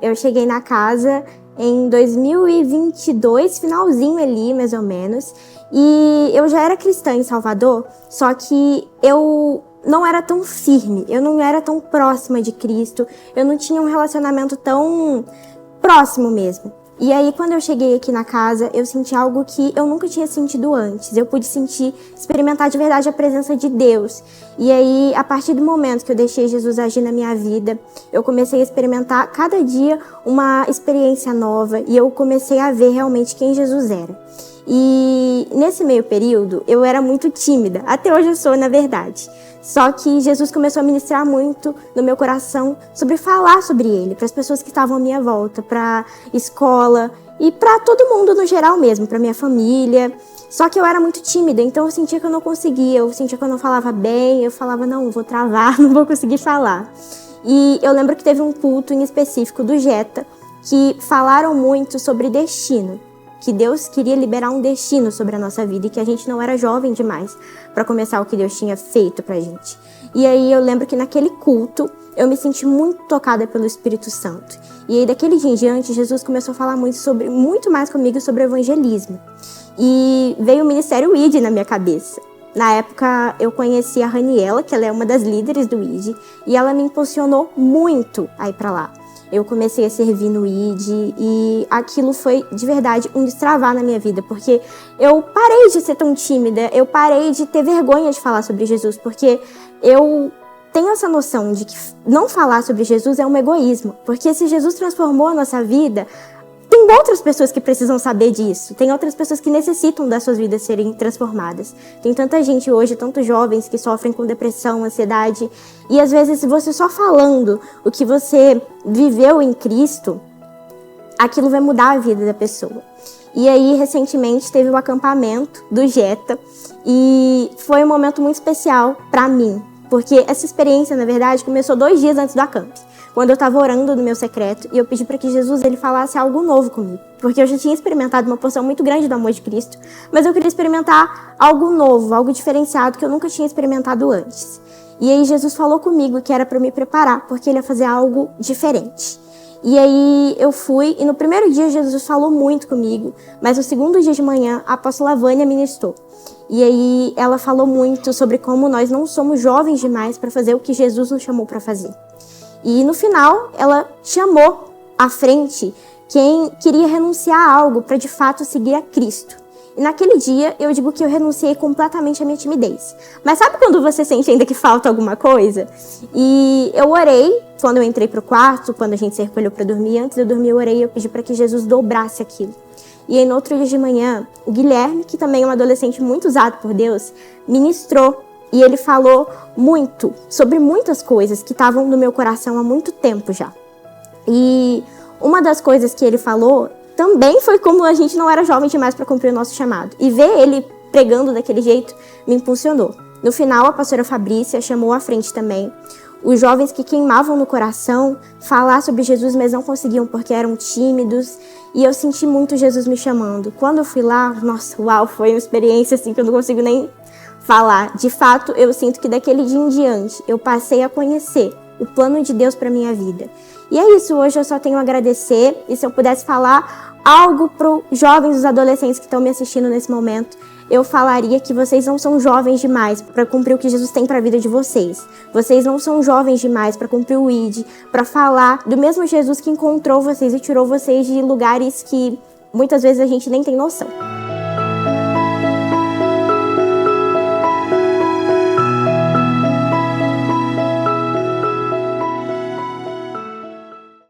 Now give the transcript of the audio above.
eu cheguei na casa em 2022, finalzinho ali, mais ou menos. E eu já era cristã em Salvador, só que eu não era tão firme, eu não era tão próxima de Cristo, eu não tinha um relacionamento tão próximo mesmo. E aí, quando eu cheguei aqui na casa, eu senti algo que eu nunca tinha sentido antes. Eu pude experimentar de verdade a presença de Deus. E aí, a partir do momento que eu deixei Jesus agir na minha vida, eu comecei a experimentar cada dia uma experiência nova e eu comecei a ver realmente quem Jesus era. E nesse meio período, eu era muito tímida. Até hoje eu sou, na verdade. Só que Jesus começou a ministrar muito no meu coração sobre falar sobre Ele, para as pessoas que estavam à minha volta, para a escola e para todo mundo no geral mesmo, para minha família. Só que eu era muito tímida, então eu sentia que eu não conseguia, eu sentia que eu não falava bem, eu falava, não, vou travar, não vou conseguir falar. E eu lembro que teve um culto em específico do Jetta, que falaram muito sobre destino. Que Deus queria liberar um destino sobre a nossa vida e que a gente não era jovem demais para começar o que Deus tinha feito pra gente. E aí eu lembro que naquele culto eu me senti muito tocada pelo Espírito Santo. E aí daquele dia em diante Jesus começou a falar muito mais comigo sobre evangelismo. E veio o Ministério ID na minha cabeça. Na época eu conheci a Raniela, que ela é uma das líderes do ID, e ela me impulsionou muito a ir pra lá. Eu comecei a servir no ID e aquilo foi, de verdade, um destravar na minha vida, porque eu parei de ser tão tímida, eu parei de ter vergonha de falar sobre Jesus, porque eu tenho essa noção de que não falar sobre Jesus é um egoísmo, porque se Jesus transformou a nossa vida, tem outras pessoas que precisam saber disso, tem outras pessoas que necessitam das suas vidas serem transformadas. Tem tanta gente hoje, tantos jovens que sofrem com depressão, ansiedade, e às vezes você só falando o que você viveu em Cristo, aquilo vai mudar a vida da pessoa. E aí, recentemente, teve o acampamento do Jetta, e foi um momento muito especial para mim, porque essa experiência, na verdade, começou 2 dias antes do acampe. Quando eu estava orando no meu secreto e eu pedi para que Jesus ele falasse algo novo comigo. Porque eu já tinha experimentado uma porção muito grande do amor de Cristo, mas eu queria experimentar algo novo, algo diferenciado que eu nunca tinha experimentado antes. E aí Jesus falou comigo que era para me preparar, porque ele ia fazer algo diferente. E aí eu fui, e no primeiro dia Jesus falou muito comigo, mas no segundo dia de manhã a apóstola Vânia ministrou. E aí ela falou muito sobre como nós não somos jovens demais para fazer o que Jesus nos chamou para fazer. E no final, ela chamou à frente quem queria renunciar a algo para de fato seguir a Cristo. E naquele dia, eu digo que eu renunciei completamente à minha timidez. Mas sabe quando você sente ainda que falta alguma coisa? E eu orei, quando eu entrei pro quarto, quando a gente se recolheu para dormir, antes de eu dormir eu orei e eu pedi para que Jesus dobrasse aquilo. E aí no outro dia de manhã, o Guilherme, que também é um adolescente muito usado por Deus, ministrou. E ele falou muito sobre muitas coisas que estavam no meu coração há muito tempo já. E uma das coisas que ele falou também foi como a gente não era jovem demais para cumprir o nosso chamado. E ver ele pregando daquele jeito me impulsionou. No final, a pastora Fabrícia chamou à frente também os jovens que queimavam no coração falar sobre Jesus, mas não conseguiam porque eram tímidos. E eu senti muito Jesus me chamando. Quando eu fui lá, nossa, uau, foi uma experiência assim que eu não consigo nem falar. De fato, eu sinto que daquele dia em diante eu passei a conhecer o plano de Deus para minha vida. E é isso, hoje eu só tenho a agradecer. E se eu pudesse falar algo para os jovens, os adolescentes que estão me assistindo nesse momento, eu falaria que vocês não são jovens demais para cumprir o que Jesus tem para a vida de vocês. Vocês não são jovens demais para cumprir o ID, para falar do mesmo Jesus que encontrou vocês e tirou vocês de lugares que muitas vezes a gente nem tem noção.